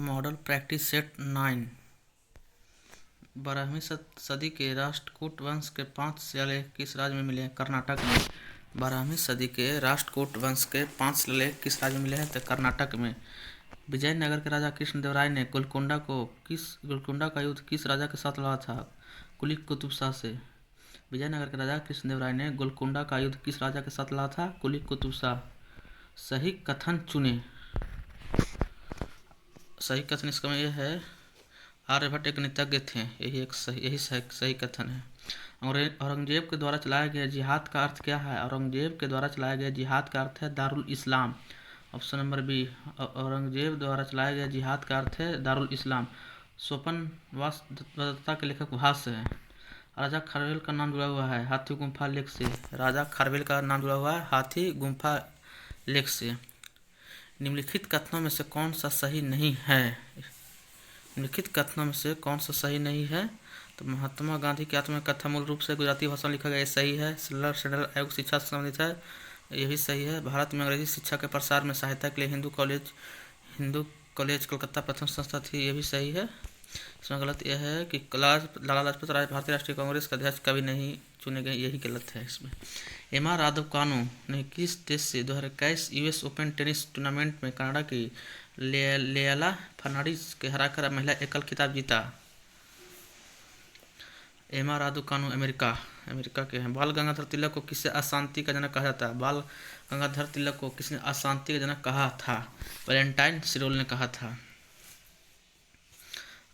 Model practice set 9। 12वीं सदी के राष्ट्रकूट वंश के 5 शिलालेख किस राज्य में मिले हैं? कर्नाटक में। 12वीं सदी के राष्ट्रकूट वंश के 5 शिलालेख किस राज्य में मिले हैं? तो कर्नाटक में। विजयनगर के राजा कृष्णदेवराय ने गोलकोंडा का युद्ध किस राजा के साथ लड़ा था? कुली कुतुब शाह से। विजयनगर के राजा कृष्णदेवराय ने गोलकोंडा का युद्ध किस राजा के साथ लड़ा था? कुली कुतुब शाह। सही कथन चुने। सही कथन इसका यह है, आर्यभट्ट एक नीतिज्ञ थे। यही सही कथन है। औरंगजेब के द्वारा चलाया गया जिहाद का अर्थ क्या है? औरंगजेब के द्वारा चलाया गया जिहाद का अर्थ है दारुल इस्लाम। Option number B. औरंगजेब द्वारा चलाया गया जिहाद का अर्थ है दारुल इस्लाम। स्वपन वास्तवता के लेखक भाष्य है। राजा खारवेल का नाम जुड़ा हुआ है हाथी गुम्फा लेख से। राजा खारवेल का नाम जुड़ा हुआ है हाथी गुम्फा लेख से। निम्नलिखित कथनों में से कौन सा सही नहीं है? निम्नलिखित कथनों में से कौन सा सही नहीं है? तो महात्मा गांधी की आत्मकथा मूल रूप से गुजराती भाषा में लिखा गया, ये सही है। सेंट्रल आयोग शिक्षा से संबंधित है, यह भी सही है। भारत में अंग्रेजी शिक्षा के प्रसार में सहायता के लिए हिंदू कॉलेज कलकत्ता प्रथम संस्था थी, यह भी सही है। इसमें गलत यह है कि लाला लाजपत राय भारतीय राष्ट्रीय कांग्रेस के अध्यक्ष कभी नहीं चुने गए, यही गलत है इसमें। एमा रादुकानु ने किस देश से 2021 यूएस ओपन टेनिस टूर्नामेंट में कनाडा की लेयला फर्नांडीज के हराकर महिला एकल खिताब जीता? एमा रादुकानु अमेरिका के हैं। बाल गंगाधर तिलक को किससे अशांति का जनक कहा जाता है? बाल गंगाधर तिलक को किसने अशांति का जनक कहा था? वैलेंटाइन सिरोल ने कहा था।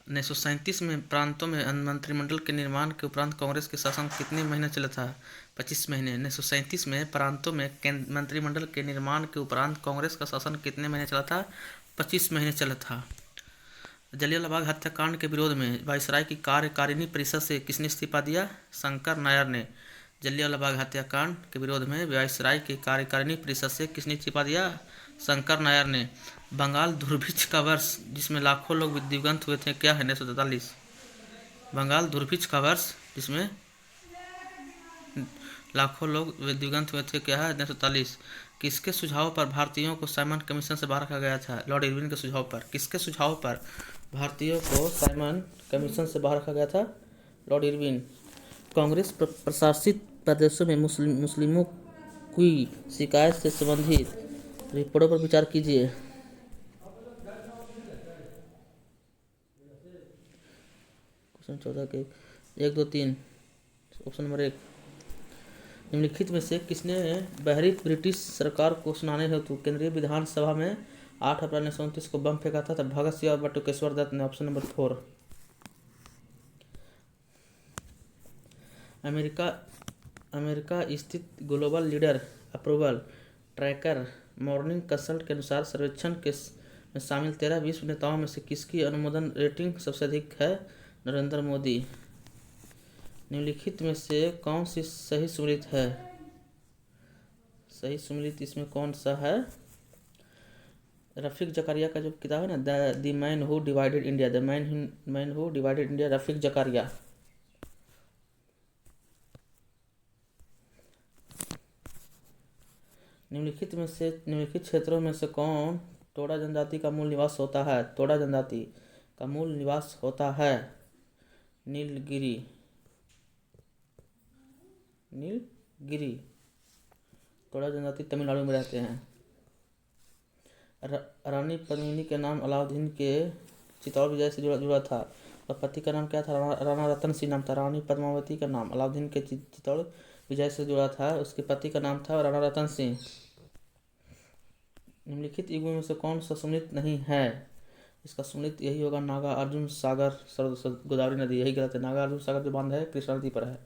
1937 में प्रांतों में मंत्रिमंडल के निर्माण के उपरांत कांग्रेस के शासन कितने महीने चला था? 25 महीने। 1937 में प्रांतों में मंत्रिमंडल के निर्माण के उपरांत कांग्रेस का शासन कितने महीने चला था? 25 महीने चला था। जलियांवाला बाग हत्याकांड के विरोध में वायसराय की कार्यकारिणी परिषद से किसने इस्तीफा दिया? शंकर नायर ने। जलियांवाला बाग हत्याकांड के विरोध में वायसराय की कार्यकारिणी परिषद से किसने इस्तीफा दिया? शंकर नायर ने। बंगाल दुर्भिक्ष का वर्ष जिसमें लाखों लोग दिवंगत हुए थे क्या है? 1943। बंगाल दुर्भिक्ष का वर्ष जिसमें लाखों लोग दिवंगत हुए थे क्या है? 1943। किसके सुझाव पर भारतीयों को साइमन कमीशन से बाहर रखा गया था? लॉर्ड इरविन के सुझाव पर। किसके सुझाव पर भारतीयों को साइमन कमीशन से बाहर रखा गया था? Lord Irwin. कांग्रेस प्रशासित प्रदेशों में मुस्लिमों की शिकायत से संबंधित रिपोर्टों पर विचार कीजिए। क्वेश्चन 14 के 1, 2, 3। Option number 1। निम्नलिखित में से किसने बाहरी ब्रिटिश सरकार को सुनाने हेतु केंद्रीय विधानसभा में 8 अप्रैल 1929 को बम फेंका था? तो भगत सिंह और बटुकेश्वर दत्त ने। Option number 4। अमेरिका स्थित global leader approval tracker morning consult के अनुसार सर्वेक्षण में शामिल 13 विश्व नेताओं में से किसकी अनुमोदन रेटिंग सबसे अधिक है? नरेंद्र मोदी। निम्नलिखित में से कौन सी सही सुमेलित है? सही सुमेलित इसमें कौन सा है? रफीक जकारिया का जो किताब है ना, the man who divided India, the man who divided India, Rafiq Zakaria. निम्नलिखित क्षेत्रों में से कौन टोडा जनजाति का मूल निवास होता है? टोडा जनजाति का मूल निवास होता है नीलगिरी। टोडा जनजाति तमिलनाडु में रहते हैं। रानी पद्मिनी के नाम अलाउद्दीन के चित्तौड़ विजय से जुड़ा था। और पति का नाम क्या था? राणा रतन सिंह नाम था। रानी पद्मावती का नाम अलाउद्दीन के चित्तौड़ विजय से जुड़ा था, उसके पति का नाम था राणा रतन सिंह। निम्नलिखित युगों में से कौन सा सुमेलित नहीं है? इसका सुमेलित यही होगा, नागा अर्जुन सागर गोदावरी नदी। यही गलत है। नागा अर्जुन सागर जो बांध है कृष्णा नदी पर है।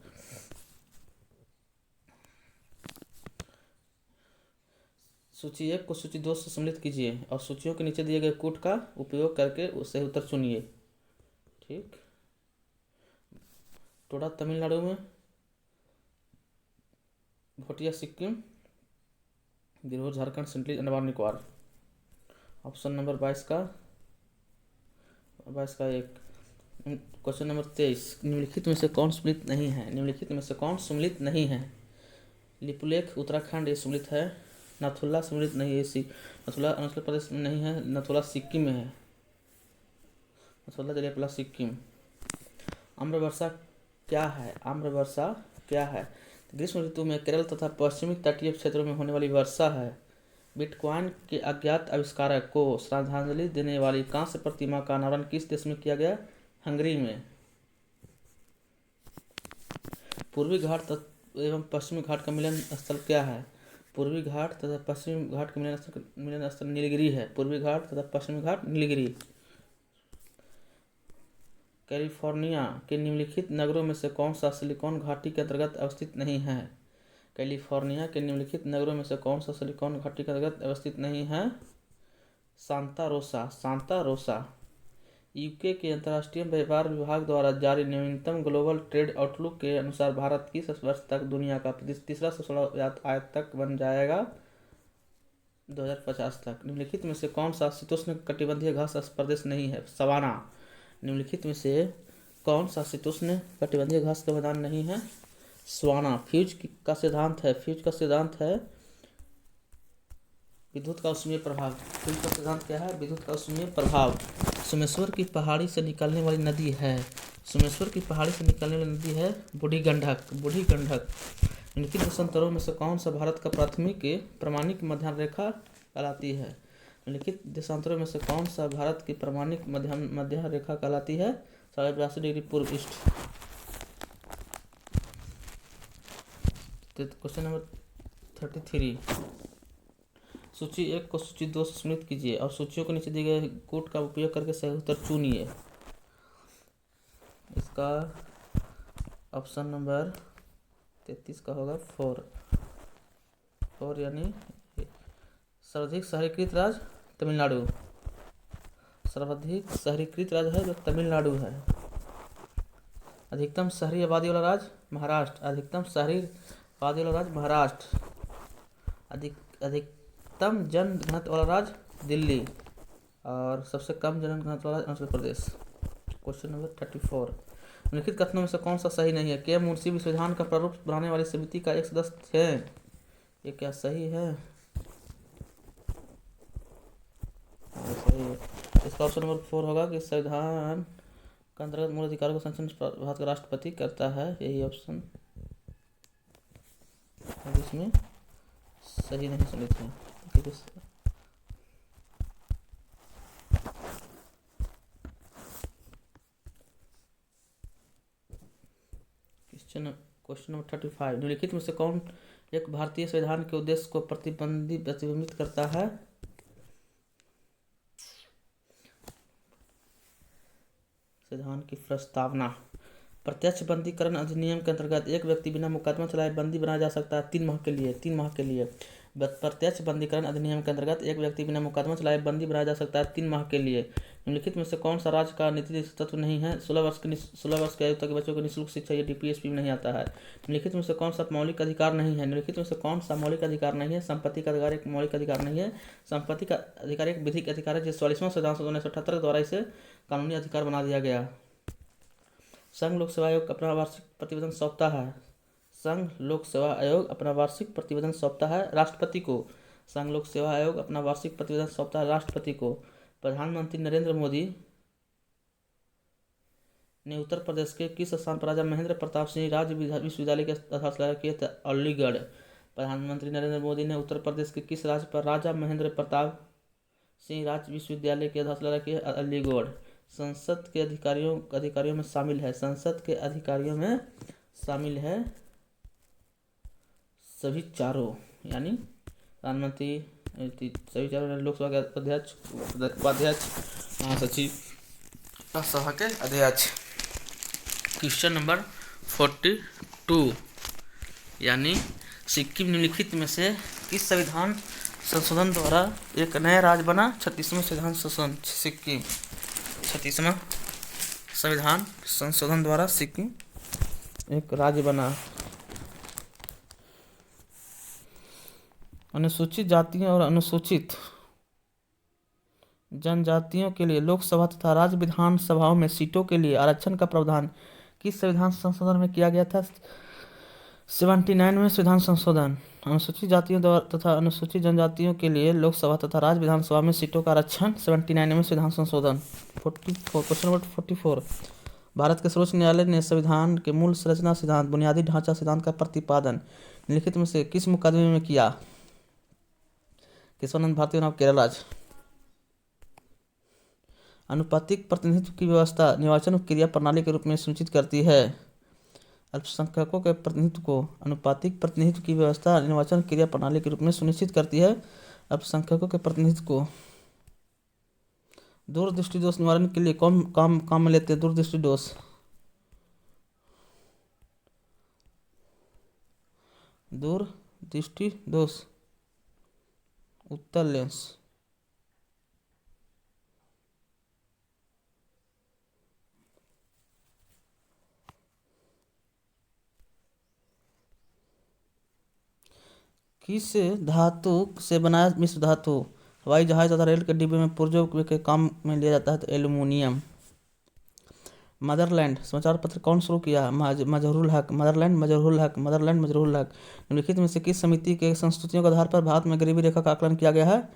सूची 1 को सूची 2 से सम्मिलित कीजिए और सूचियों के नीचे दिए गए कूट का उपयोग करके उससे उत्तर चुनिए। ठीक। टोडा तमिलनाडु में, भोटिया सिक्किम, गिरोह Jharkhand, central Andaman Nicobar. Option number 22 का 1। Question number 23। निम्नलिखित में से कौन सम्मिलित नहीं है? निम्नलिखित में से कौन सम्मिलित नहीं है? लिपुलेख उत्तराखंड ये सम्मिलित है। नथुला सम्मिलित नहीं है। नथुला अरुणाचल प्रदेश में नहीं है। नथुला सिक्किम में है। 16 जगह प्लस सिक्किम। आम्रवर्षा क्या है? आम्रवर्षा क्या है? ग्रीष्म ऋतु में केरल तथा पश्चिमी तटीय क्षेत्रों में होने वाली वर्षा है। बिटकॉइन के अज्ञात आविष्कारक को श्रद्धांजलि देने वाली कांस्य प्रतिमा का अनावरण किस देश में किया गया? हंगरी में। पूर्वी घाट एवं पश्चिमी घाट का मिलन स्थल क्या है? पूर्वी घाट तथा पश्चिमी घाट का मिलन स्थल नीलगिरी है। पूर्वी घाट तथा पश्चिमी घाट नीलगिरी। कैलिफोर्निया के निम्नलिखित नगरों में से कौन सा सिलिकॉन घाटी के अंतर्गत अवस्थित नहीं है? कैलिफोर्निया के निम्नलिखित नगरों में से कौन सा सिलिकॉन घाटी के अंतर्गत अवस्थित नहीं है? सांता रोसा। सांता रोसा। यूके के अंतर्राष्ट्रीय व्यापार विभाग द्वारा जारी नवीनतम ग्लोबल ट्रेड आउटलुक के अनुसार भारत किस वर्ष तक दुनिया का तीसरा सबसे बड़ा आयातक बन जाएगा? 2050 तक। निम्नलिखित में से कौन सा शीतोष्ण कटिबंधीय घास प्रदेश नहीं है? सवाना। निम्नलिखित में से कौन सा शीतोष्ण कटिबंधीय घास का मैदान नहीं है? सवाना। फ्यूज का सिद्धांत है। फ्यूज का सिद्धांत है विद्युत का ऊष्मीय प्रभाव। फ्यूज का सिद्धांत क्या है? विद्युत का ऊष्मीय प्रभाव। सोमेश्वर की पहाड़ी से निकलने वाली नदी है। सोमेश्वर की पहाड़ी से निकलने वाली नदी है बूढ़ी गंडक। बूढ़ी गंडक। निम्नलिखित देशांतरों में से कौन सा भारत का प्राथमिक प्रमाणिक मध्य रेखा कहलाती है? निम्नलिखित देशांतरों में से कौन सा भारत की प्रमाणिक मध्य रेखा कहलाती है? 82 डिग्री पूर्व ईस्ट। Question number 33। सूची 1 को सूची 2 से सम्मिलित कीजिए और सूचियों को नीचे दिए गए कोड का उपयोग करके सही उत्तर चुनिए। इसका ऑप्शन नंबर 33 का होगा 4 यानी सर्वाधिक शहरीकृत राज्य तमिलनाडु। सर्वाधिक शहरीकृत राज्य है जो तमिलनाडु है। अधिकतम शहरी आबादी वाला राज्य महाराष्ट्र। अधिकतम शहरी आबादी वाला राज्य महाराष्ट्र। अधिकतम जन घनत्व वाला राज्य दिल्ली और सबसे कम जन घनत्व वाला अरुणाचल प्रदेश। Question number 34। निम्नलिखित कथनों में से कौन सा सही नहीं है? के मुंशी विश्वविधान का प्रारूप बनाने वाली समिति का एक सदस्य है। ये क्या सही है? सही है। इसका ऑप्शन नंबर 4 होगा कि संविधान का अंतर्गत मूल अधिकारों का संरक्षण भारत का राष्ट्रपति करता है। यही ऑप्शन इसमें सही नहीं सम्मिलित है। Question number 35। निम्नलिखित में से कौन एक भारतीय संविधान के उद्देश्य को प्रतिबिंबित करता है? संविधान की प्रस्तावना। प्रत्यक्ष बंदीकरण अधिनियम के अंतर्गत एक व्यक्ति बिना मुकदमा चलाए बंदी बनाया जा सकता है 3 माह के लिए। 3 माह के लिए। प्रत्यक्ष बंदीकरण अधिनियम के अंतर्गत एक व्यक्ति बिना मुकदमा चलाए बंदी बनाया जा सकता है 3 माह के लिए। निम्नलिखित में से कौन सा राज्य का नीति तत्व नहीं है? 16 वर्ष की आयु तक के बच्चों को निःशुल्क शिक्षा ये डीपीएसपी में नहीं आता है। निम्नलिखित में से कौन सा मौलिक अधिकार नहीं है? निम्नलिखित में से कौन सा मौलिक अधिकार नहीं है? संपत्ति का अधिकार एक मौलिक अधिकार नहीं है। संपत्ति का अधिकार एक विधिक अधिकार है, जिस 44वां संविधान संशोधन 1978 के द्वारा इसे कानूनी अधिकार बना दिया गया। संघ लोक सेवा आयोग अपना वार्षिक प्रतिवेदन सौंपता है। संघ लोक सेवा आयोग अपना वार्षिक प्रतिवेदन सौंपता है राष्ट्रपति को। संघ लोक सेवा आयोग अपना वार्षिक प्रतिवेदन सौंपता है राष्ट्रपति को। प्रधानमंत्री नरेंद्र मोदी ने उत्तर प्रदेश के किस स्थान पर राजा महेंद्र प्रताप सिंह राज्य विश्वविद्यालय की आधारशिला रखी है? अलीगढ़। प्रधानमंत्री नरेंद्र मोदी ने उत्तर प्रदेश के किस राज्य पर राजा महेंद्र प्रताप सिंह राज्य विश्वविद्यालय की आधारशिला रखी है? अलीगढ़। संसद के अधिकारियों में शामिल है। संसद के अधिकारियों में शामिल है सभी चारों, यानी प्रधानमंत्री, सभी चारों, लोकसभा के अध्यक्ष, उपाध्यक्ष, महासचिव, राज्यसभा के अध्यक्ष। क्वेश्चन नंबर 42 यानी सिक्किम निम्नलिखित में से किस संविधान संशोधन द्वारा एक नया राज्य बना? 36वां संविधान संशोधन। सिक्किम 36वां संविधान संशोधन द्वारा सिक्किम एक राज्य बना। अनुसूचित जातियों और अनुसूचित जनजातियों के लिए लोकसभा तथा राज्य विधान सभाओं में सीटों के लिए आरक्षण का प्रावधान किस संविधान संशोधन में किया गया था? 79वें संविधान संशोधन। अनुसूचित जातियों द्वारा तथा अनुसूचित जनजातियों के लिए लोकसभा तथा राज्य विधानसभा में सीटों का आरक्षण 79 में संविधान संशोधन। 44 क्वेश्चन नंबर 44। भारत के सर्वोच्च न्यायालय ने संविधान के मूल संरचना सिद्धांत बुनियादी ढांचा सिद्धांत का प्रतिपादन निम्नलिखित में से किस मुकदमे में किया? केशवानंद भारती बनाम केरल राज्य। अनुपातिक प्रतिनिधित्व की व्यवस्था निर्वाचन क्रिया प्रणाली के रूप में सुनिश्चित करती है। अल्पसंख्यकों के प्रतिनिधित्व को अनुपातिक प्रतिनिधित्व की व्यवस्था निर्वाचन क्रिया प्रणाली के रूप में सुनिश्चित करती है। अल्पसंख्यकों के प्रतिनिधित्व को दूरदृष्टि दोष निवारण के लिए कौन काम में लेते हैं? दूरदृष्टि दोष। दूरदृष्टि दोष उत्तल लेंस। किस धातु से बनाया मिश्र धातु हवाई जहाज तथा रेल के डिब्बे में पुर्जों के काम में लिया जाता है? तो एल्युमिनियम। मदरलैंड समाचार पत्र कौन शुरू किया? मजहरूल हक। मदरलैंड मजहरूल हक। मदरलैंड मजहरूल हक। निम्नलिखित में से किस समिति के संस्तुतियों के आधार पर भारत में गरीबी रेखा का आकलन किया गया है?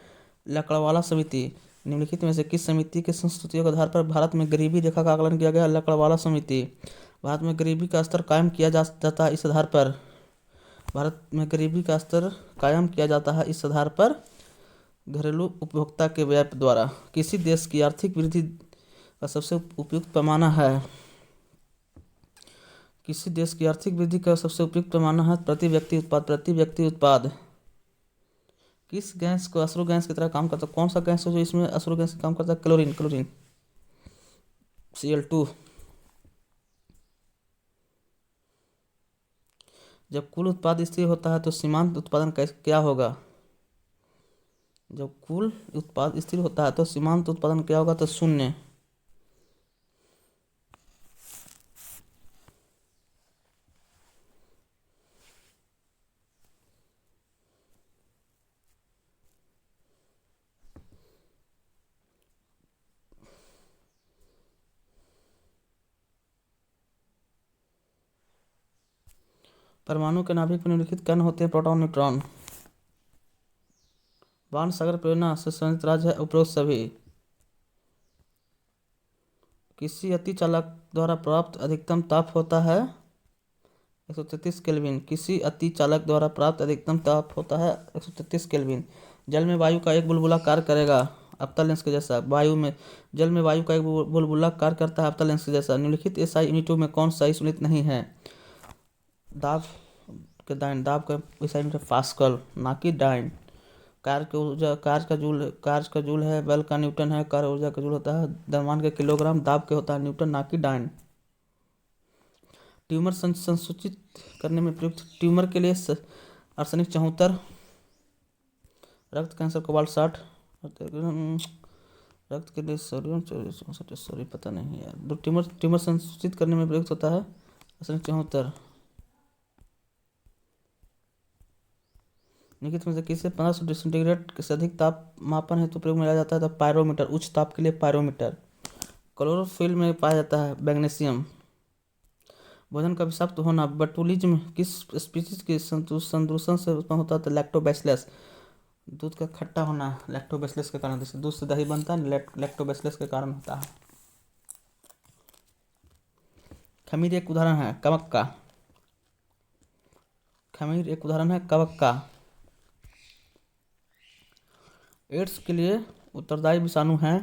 लकड़वाला समिति। निम्नलिखित में से किस समिति के संस्तुतियों के आधार पर भारत में गरीबी रेखा का आकलन किया गया है? लकड़वाला समिति। भारत में गरीबी का स्तर कायम किया जाता है इस आधार पर। भारत में गरीबी का स्तर कायम किया जाता है इस आधार पर घरेलू उपभोक्ता के व्यय द्वारा। किसी देश की आर्थिक वृद्धि का सबसे उपयुक्त पैमाना है? किसी देश की आर्थिक वृद्धि का सबसे उपयुक्त पैमाना है प्रति व्यक्ति उत्पाद। प्रति व्यक्ति उत्पाद। किस गैस को अश्रु गैस की तरह काम करता है? कौन सा गैस है जो इसमें अश्रु गैस का काम करता है? क्लोरीन। Chlorine Cl2। जब कुल उत्पाद स्थिर होता है तो सीमांत उत्पादन क्या होगा? जब कुल उत्पाद स्थिर होता है तो सीमांत उत्पादन क्या होगा? तो शून्य। परमाणु के नाभिक में निम्नलिखित कण होते हैं? Proton neutron. बाण सागर परियोजना से संबंधित राज्य है? उपरोक्त सभी। किसी अति चालक द्वारा प्राप्त अधिकतम ताप होता है 133 केल्विन। किसी अति चालक द्वारा प्राप्त अधिकतम ताप होता है 133 केल्विन। जल में वायु का एक बुलबुला कार्य करेगा अवतल लेंस के जैसा। जल में वायु का एक बुलबुला कार्य करता है अवतल लेंस के जैसा। निम्नलिखित एसआई यूनिटों में कौन सा सुनिश्चित नहीं है? दाब के दाइन। दाब का एसआई यूनिट पास्कल ना कि डाइन। कार्य का जूल है। बल का न्यूटन है। कार्य ऊर्जा का जूल होता है द्रव्यमान के किलोग्राम। दाब के होता है न्यूटन ना कि डाइन। ट्यूमर संसूचित करने में प्रयुक्त ट्यूमर के लिए आर्सेनिक 74, रक्त कैंसर कोबाल्ट 60, रक्त के लिए सोडियम 64। सॉरी पता नहीं यार। ट्यूमर संसूचित करने में प्रयुक्त होता है आर्सेनिक 74। निम्नलिखित में से किसे 1500 सेंटीग्रेड से अधिक ताप मापन हेतु प्रयोग में लाया जाता है? तो पायरोमीटर। उच्च ताप के लिए पायरोमीटर। क्लोरोफिल में पाया जाता है मैग्नीशियम। भोजन का विषाक्त होना बटुलिज्म किस स्पीशीज के संदूषण से उत्पन्न होता है? तो लैक्टोबैसिलस। दूध का खट्टा होना लैक्टोबैसिलस के कारण। जैसे दूध से दही बनता है लैक्टोबैसिलस के कारण होता है। खमीर एक उदाहरण है कवक का। खमीर एक उदाहरण है कवक का। एड्स के लिए उत्तरदायी विषाणु है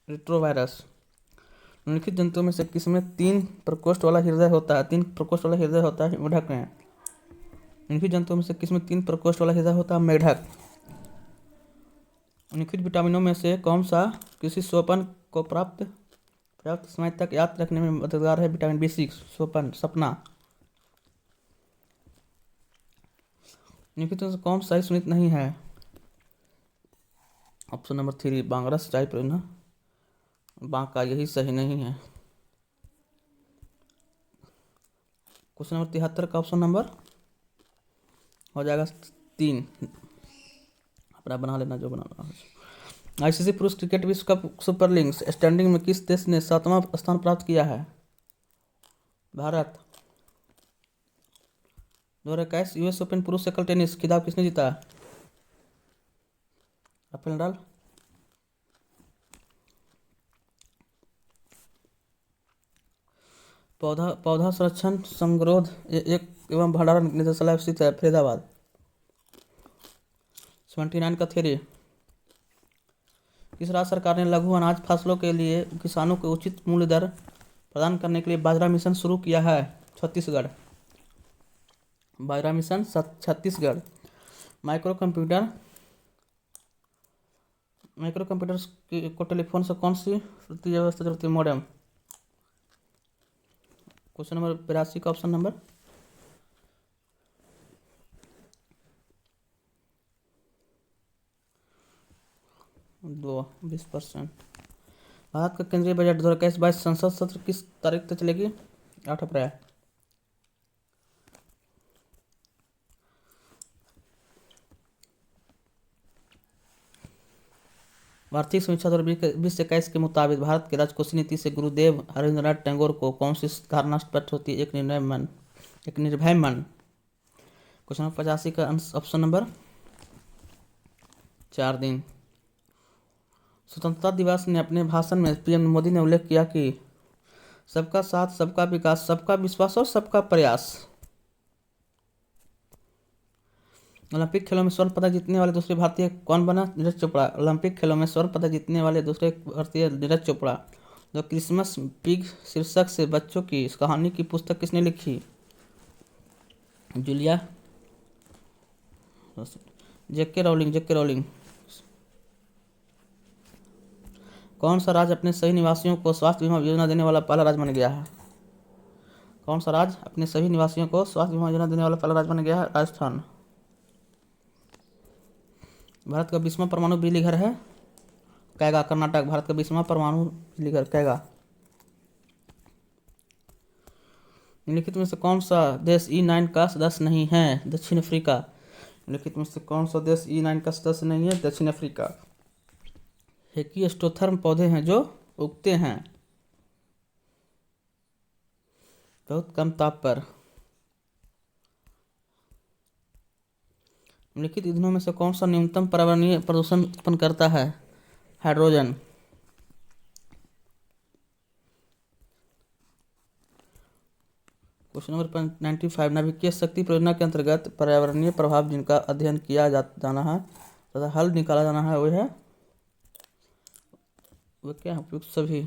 रेट्रोवायरस। निम्नलिखित जंतुओं में से किसमें 3 प्रकोष्ठ वाला हृदय होता है? 3 प्रकोष्ठ वाला हृदय होता है मेढक में। निम्नलिखित जंतुओं में से किसमें 3 प्रकोष्ठ वाला हृदय होता है? मेढक। निम्नलिखित विटामिनों में से कौन सा किसी स्वपन को पर्याप्त समय तक याद रखने में मददगार है? Vitamin B6। स्वपन सपना। निम्नलिखित में से कौन सा सुनिश्चित नहीं है? ऑप्शन नंबर 3 बांगड़ा सिंचाई परियोजना। बांका यही सही नहीं है। क्वेश्चन नंबर 73 का ऑप्शन नंबर हो जाएगा 3। अपना बना लेना जो बनाना। आईसीसी पुरुष क्रिकेट विश्व कप सुपर लीग स्टैंडिंग में किस देश ने 7वां स्थान प्राप्त किया है? भारत। 2021 यूएस ओपन पुरुष एकल टेनिस खिताब किसने जीता? Rafael Nadal. पौधा संरक्षण संगरोध एक एवं भंडारण निदेशालय स्थित है फरीदाबाद। 79 का थ्योरी। किस राज्य सरकार ने लघु अनाज फसलों के लिए किसानों को उचित मूल्य दर प्रदान करने के लिए बाजरा मिशन शुरू किया है? छत्तीसगढ़। बाजरा मिशन छत्तीसगढ़। माइक्रो कंप्यूटर को टेलीफोन से कौन सी व्यवस्था चलती है? मॉडेम। क्वेश्चन नंबर 82 का ऑप्शन नंबर 2 20%। भारत का केंद्रीय बजट 2021-22 संसद सत्र किस तारीख तक चलेगी? 8 अप्रैल। वार्षिक समीक्षा 2020-21 के मुताबिक भारत की राजकोषीय नीति से गुरुदेव रविंद्रनाथ टैगोर को कौन सी धारणा स्पष्ट होती है? एक निर्भय मन। क्वेश्चन नंबर 85 का ऑप्शन नंबर 4 दिन। स्वतंत्रता दिवस ने अपने भाषण में पीएम मोदी ने उल्लेख किया कि सबका साथ, सबका विकास, सबका विश्वास और सबका प्रयास। ओलंपिक खेलों में स्वर्ण पदक जीतने वाले दूसरे भारतीय कौन बना? नीरज चोपड़ा। ओलंपिक खेलों में स्वर्ण पदक जीतने वाले दूसरे भारतीय Neeraj Chopra. The Christmas pig शीर्षक से बच्चों की इस कहानी की पुस्तक किसने लिखी? जूलिया जेके रॉलिंग। कौन सा राज्य अपने सभी निवासियों को स्वास्थ्य बीमा योजना देने वाला पहला राज्य बन गया है? कौन सा राज्य अपने सभी निवासियों को स्वास्थ्य बीमा योजना देने वाला पहला राज्य बन गया है? राजस्थान। भारत का 20वां परमाणु बिजली घर है? कैगा, कर्नाटक। भारत का 20वां परमाणु बिजली घर कैगा। निम्नलिखित में से कौन सा देश E9 का सदस्य नहीं है? दक्षिण अफ्रीका। निम्नलिखित में से कौन सा देश E9 का सदस्य नहीं है? दक्षिण अफ्रीका। हेकियोस्टोथर्म पौधे हैं जो उगते हैं बहुत कम ताप पर। निम्नलिखित ईंधनों में से कौन सा न्यूनतम पर्यावरणीय प्रदूषण उत्पन्न करता है? हाइड्रोजन। Question number 95। नाभिकीय शक्ति परियोजना के अंतर्गत पर्यावरणीय प्रभाव जिनका अध्ययन किया जाना है तथा हल निकाला जाना है वो क्या उपयुक्त सभी।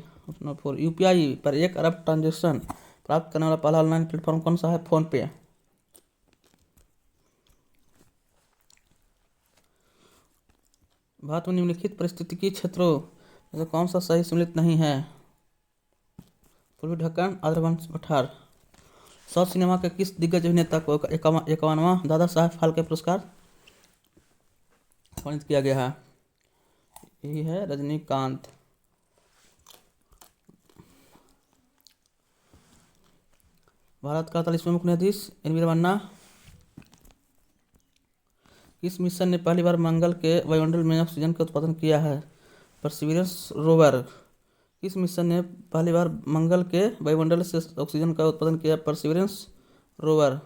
यूपीआई पर 1 अरब ट्रांजेक्शन प्राप्त करने वाला पहला ऑनलाइन प्लेटफॉर्म कौन सा है? फोन पे। भारत में निम्नलिखित पारिस्थितिकी क्षेत्रों में कौन सा सही सम्मिलित नहीं है? पूर्वी ढक्कन, आंध्रवंश पठार। साउथ सिनेमा के किस दिग्गज अभिनेता को 51वां दादा साहेब फाल्के पुरस्कार सम्मानित किया गया है? यही है रजनीकांत। भारत का 48वां मुख्य न्यायाधीश एनवी रमन्ना किस मिशन ने पहली बार मंगल के वायुमंडल में ऑक्सीजन का उत्पादन किया है? Perseverance rover. किस मिशन ने पहली बार मंगल के वायुमंडल से ऑक्सीजन का उत्पादन किया? Perseverance rover.